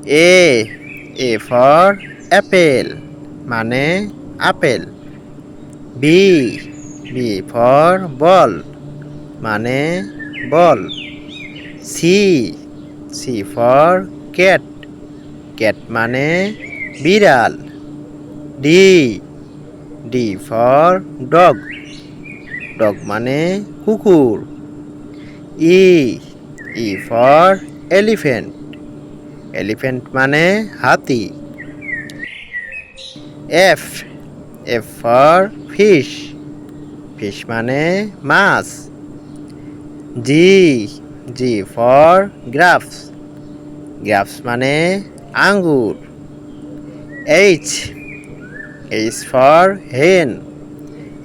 A for Apple মানে apple. B for ball মানে বল। C for cat cat মানে বিড়াল। ডি ফর ডগ ডগ মানে কুকুর। ই ফর এলিফ্যান্ট এলিফ্যান্ট মানে হাতি। এফ ফর ফিশ ফিশ মানে মাছ। জি ফর গ্রাফস গ্রাফস মানে আঙ্গুর। এইচ ফর হেন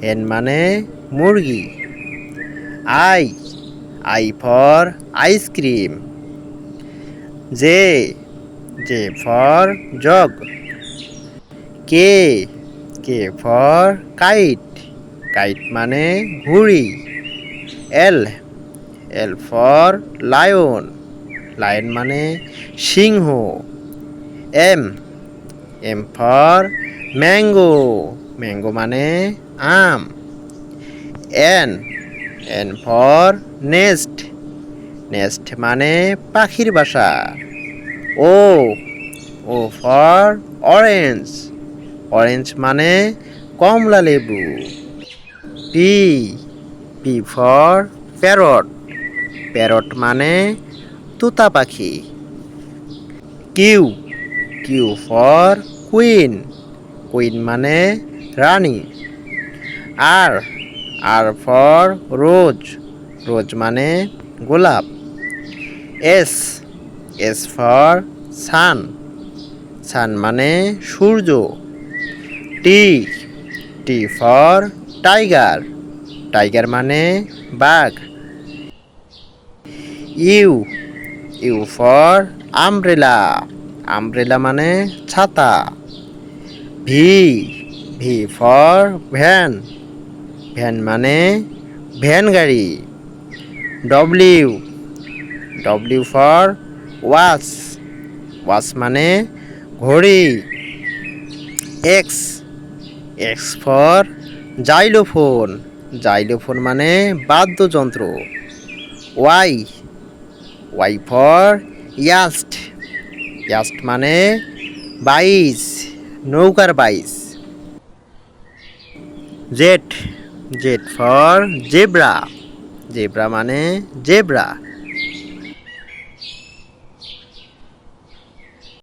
হেন মানে মুরগি। I for ice cream. J for jug. K for kite kite মানে ঘুড়ি। এল ফর লায়ন লায়ন মানে সিংহ। এম ফর ম্যাঙ্গো ম্যাঙ্গো মানে আম। এন ফর নেস্ট নেস্ট মানে পাখির বাসা। ও ফর অরেঞ্জ অরেঞ্জ মানে কমলা লেবু। পি ফর প্যারট প্যারট মানে তোতা পাখি। কিউ ফর কুইন কুইন মানে রানী। আর ফর রোজ রোজ মানে গোলাপ। এস ফর সান সান মানে সূর্য। টি ফর টাইগার টাইগার মানে বাঘ। ইউ ফর আমব্রেলা আমব্রেলা মানে ছাতা। ভি ফর ভ্যান ভ্যান মানে ভ্যান গাড়ি। ডব্লিউ ফর ওয়াচ ওয়াচ মানে ঘড়ি। এক্স ফর জাইলোফোন জাইলোফোন মানে বাদ্যযন্ত্র। ওয়াই ফর ইয়াস্ট মানে বাইশ নৌকার বাইশ। জেড ফর জেব্রা জেব্রা মানে জেব্রা।